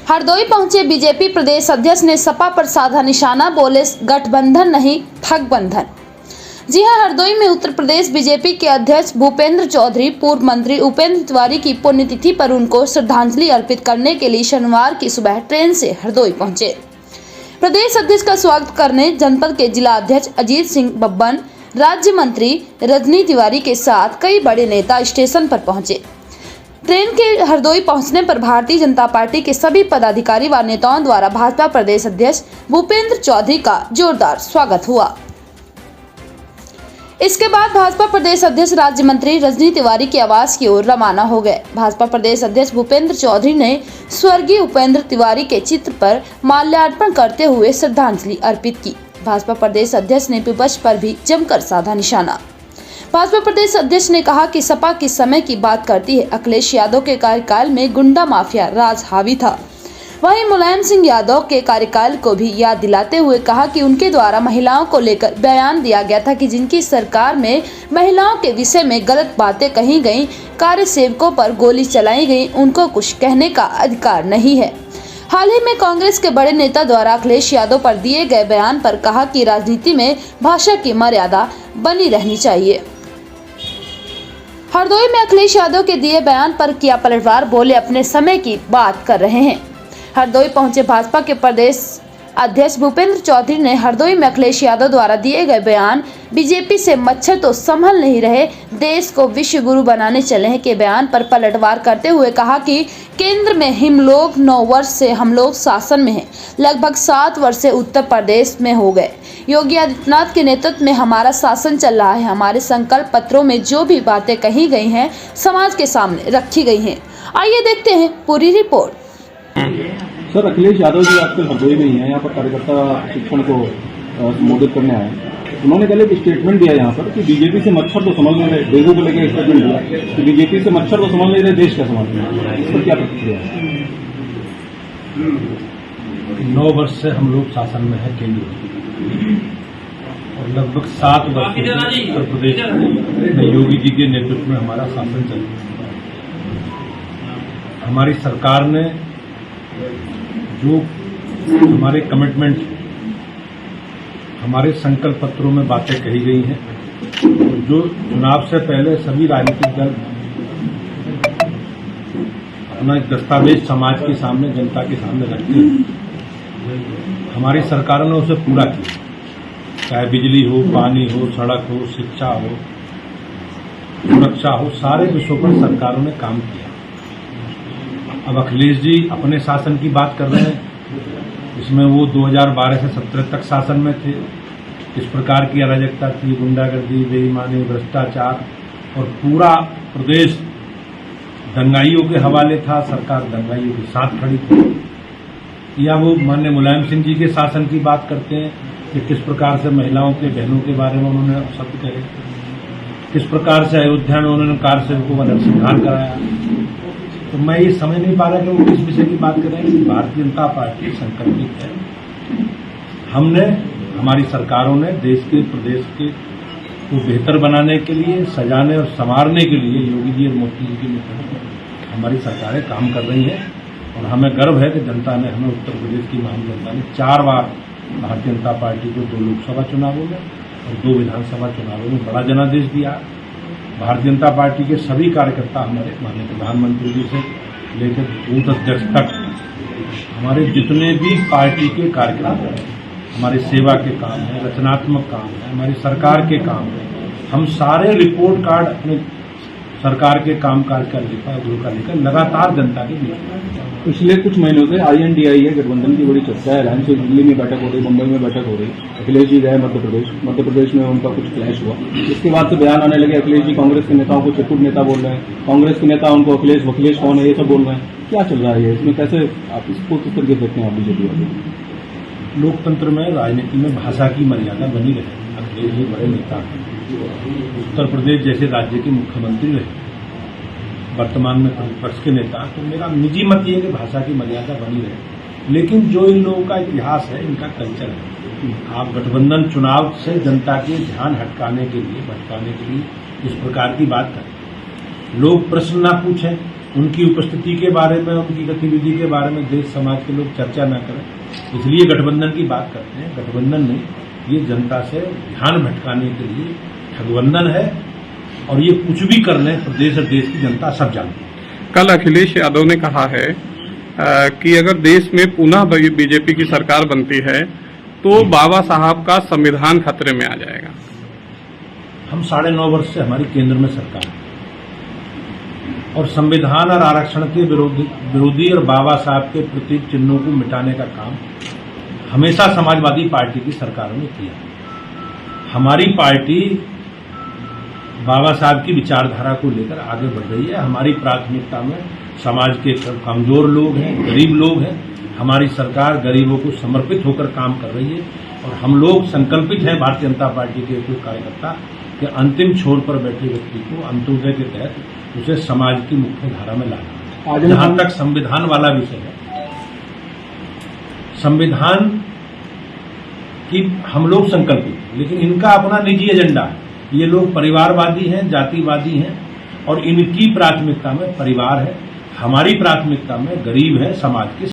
हरदोई पहुंचे बीजेपी प्रदेश अध्यक्ष ने सपा पर साधा निशाना, बोले गठबंधन नहीं ठगबंधन। जी हां, हरदोई में उत्तर प्रदेश बीजेपी के अध्यक्ष भूपेंद्र चौधरी पूर्व मंत्री उपेंद्र तिवारी की पुण्यतिथि पर उनको श्रद्धांजलि अर्पित करने के लिए शनिवार की सुबह ट्रेन से हरदोई पहुंचे। प्रदेश अध्यक्ष का स्वागत करने जनपद के जिला अध्यक्ष अजीत सिंह बब्बन, राज्य मंत्री रजनी तिवारी के साथ कई बड़े नेता स्टेशन पर पहुंचे। ट्रेन के हरदोई पहुंचने पर भारतीय जनता पार्टी के सभी पदाधिकारी व नेताओं द्वारा भाजपा प्रदेश अध्यक्ष भूपेंद्र चौधरी का जोरदार स्वागत हुआ। इसके बाद भाजपा प्रदेश अध्यक्ष राज्य मंत्री रजनी तिवारी के आवास की ओर रवाना हो गए। भाजपा प्रदेश अध्यक्ष भूपेंद्र चौधरी ने स्वर्गीय उपेंद्र तिवारी के चित्र पर माल्यार्पण करते हुए श्रद्धांजलि अर्पित की। भाजपा प्रदेश अध्यक्ष ने विपक्ष पर भी जमकर साधा निशाना। भाजपा प्रदेश अध्यक्ष ने कहा कि सपा किस समय की बात करती है। अखिलेश यादव के कार्यकाल में गुंडा माफिया राज हावी था। वहीं मुलायम सिंह यादव के कार्यकाल को भी याद दिलाते हुए कहा कि उनके द्वारा महिलाओं को लेकर बयान दिया गया था कि जिनकी सरकार में महिलाओं के विषय में गलत बातें कही गई, कार्यसेवकों पर गोली चलाई गई, उनको कुछ कहने का अधिकार नहीं है। हाल ही में कांग्रेस के बड़े नेता द्वारा अखिलेश यादव पर दिए गए बयान पर कहा कि राजनीति में भाषा की मर्यादा बनी रहनी चाहिए। हरदोई में अखिलेश यादव के दिए बयान पर किया पलटवार, बोले अपने समय की बात कर रहे हैं। हरदोई पहुंचे भाजपा के प्रदेश अध्यक्ष भूपेंद्र चौधरी ने हरदोई में अखिलेश यादव द्वारा दिए गए बयान बीजेपी से मच्छर तो संभल नहीं रहे, देश को विश्व गुरु बनाने चले हैं के बयान पर पलटवार करते हुए कहा कि केंद्र में हम लोग 9 वर्ष से हम लोग शासन में हैं, लगभग 7 वर्ष से उत्तर प्रदेश में हो गए। योगी आदित्यनाथ के नेतृत्व में हमारा शासन चल रहा है। हमारे संकल्प पत्रों में जो भी बातें कही गई हैं समाज के सामने रखी गई हैं। आइए देखते हैं पूरी रिपोर्ट। सर, अखिलेश यादव जी आजकल हरदोई में ही है, यहाँ पर कार्यकर्ता शिक्षण को संबोधित करने आए। उन्होंने कल एक स्टेटमेंट दिया यहाँ पर कि बीजेपी से मच्छर तो संभल नहीं रहे, डेंगू को लेकर स्टेटमेंट दिया कि बीजेपी से मच्छर तो संभल नहीं रहे, देश का संभाल नहीं रहे। इस पर क्या प्रतिक्रिया है? 9 वर्ष से हम लोग शासन में है केंद्र और लगभग 7 वर्ष से उत्तर प्रदेश में योगी जी के नेतृत्व में हमारा शासन चल रहा है। हमारी सरकार ने जो हमारे कमिटमेंट, हमारे संकल्प पत्रों में बातें कही गई हैं, जो चुनाव से पहले सभी राजनीतिक दल अपना एक दस्तावेज समाज के सामने, जनता के सामने रखते हैं, हमारी सरकारों ने उसे पूरा किया। चाहे बिजली हो, पानी हो, सड़क हो, शिक्षा हो, सुरक्षा हो, सारे विषयों पर सरकारों ने काम किया। अब अखिलेश जी अपने शासन की बात कर रहे हैं, इसमें वो 2012 से 17 तक शासन में थे। इस प्रकार की अराजकता थी, गुंडागर्दी, बेईमानी, भ्रष्टाचार और पूरा प्रदेश दंगाइयों के हवाले था। सरकार दंगाइयों के साथ खड़ी थी। या वो माननीय मुलायम सिंह जी के शासन की बात करते हैं कि किस प्रकार से महिलाओं के, बहनों के बारे में उन्होंने शब्द कहे, किस प्रकार से अयोध्या में उन्होंने कार्यसेवकों का नरसंहार कराया। तो मैं ये समझ नहीं पा रहा कि वो किस विषय की बात कर रहे हैं। कि भारतीय जनता पार्टी संकल्पित है। हमारी सरकारों ने देश के, प्रदेश के को बेहतर बनाने के लिए, सजाने और संवारने के लिए योगी जी और मोदी जी के नेतृत्व में हमारी सरकारें काम कर रही हैं। और हमें गर्व है कि जनता ने, हमें उत्तर प्रदेश की महान जनता ने 4 बार भारतीय जनता पार्टी को 2 लोकसभा चुनावों में और 2 विधानसभा चुनावों में बड़ा जनादेश दिया। भारतीय जनता पार्टी के सभी कार्यकर्ता, हमारे माननीय प्रधानमंत्री जी से लेकर बूथ अध्यक्ष तक, हमारे जितने भी पार्टी के कार्यक्रम हैं, हमारे सेवा के काम है, रचनात्मक काम है, हमारी सरकार के काम है, हम सारे रिपोर्ट कार्ड अपने सरकार के कामकाज का लेकर लगातार जनता के बीच। पिछले कुछ महीनों से INDI है, गठबंधन की बड़ी चर्चा है। अलायंस से दिल्ली में बैठक हो रही, मुंबई में बैठक हो रही। अखिलेश जी गए मध्य प्रदेश में उनका कुछ क्लैश हुआ। इसके बाद से बयान आने लगे, अखिलेश जी कांग्रेस के नेताओं को चिरकुट नेता बोल रहे हैं, कांग्रेस के नेता उनको अखिलेश कौन है ये सब बोल रहे हैं। क्या चल रहा है इसमें? कैसे आप इसको किस तरीके देखते हैं आप बीजेपी वाले? लोकतंत्र में, राजनीति में भाषा की मर्यादा बनी रहे। अखिलेश जी बड़े नेता हैं, उत्तर प्रदेश जैसे राज्य के मुख्यमंत्री रहे, वर्तमान में प्रतिपक्ष के नेता। तो मेरा निजी मत ये है कि भाषा की मर्यादा बनी रहे। लेकिन जो इन लोगों का इतिहास है, इनका कल्चर है, आप गठबंधन चुनाव से जनता के ध्यान भटकाने के लिए इस प्रकार की बात करें। लोग प्रश्न ना पूछें, उनकी उपस्थिति के बारे में, उनकी गतिविधि के बारे में देश समाज के लोग चर्चा न करें, इसलिए गठबंधन की बात करते हैं। गठबंधन नहीं, ये जनता से ध्यान भटकाने के लिए ठगबंधन है और ये कुछ भी कर लें प्रदेश और देश की जनता सब जानती है। कल अखिलेश यादव ने कहा है कि अगर देश में पुनः बीजेपी की सरकार बनती है तो बाबा साहब का संविधान खतरे में आ जाएगा। हम 9.5 वर्ष से हमारी केंद्र में सरकार है और संविधान और आरक्षण के विरोधी और बाबा साहब के प्रतीक चिन्हों को मिटाने का काम हमेशा समाजवादी पार्टी की सरकारों ने किया। हमारी पार्टी बाबा साहब की विचारधारा को लेकर आगे बढ़ रही है। हमारी प्राथमिकता में समाज के कमजोर लोग हैं, गरीब लोग हैं। हमारी सरकार गरीबों को समर्पित होकर काम कर रही है और हम लोग संकल्पित हैं, भारतीय जनता पार्टी के कुछ कार्यकर्ता, कि अंतिम छोर पर बैठे व्यक्ति को अंत्योदय के तहत उसे समाज की मुख्य धारा में लाना। जहां तक संविधान वाला विषय है, संविधान की हम लोग संकल्पित, लेकिन इनका अपना निजी एजेंडा है। ये लोग परिवारवादी हैं, जातिवादी हैं और इनकी प्राथमिकता में परिवार है। हमारी प्राथमिकता में गरीब है, समाज की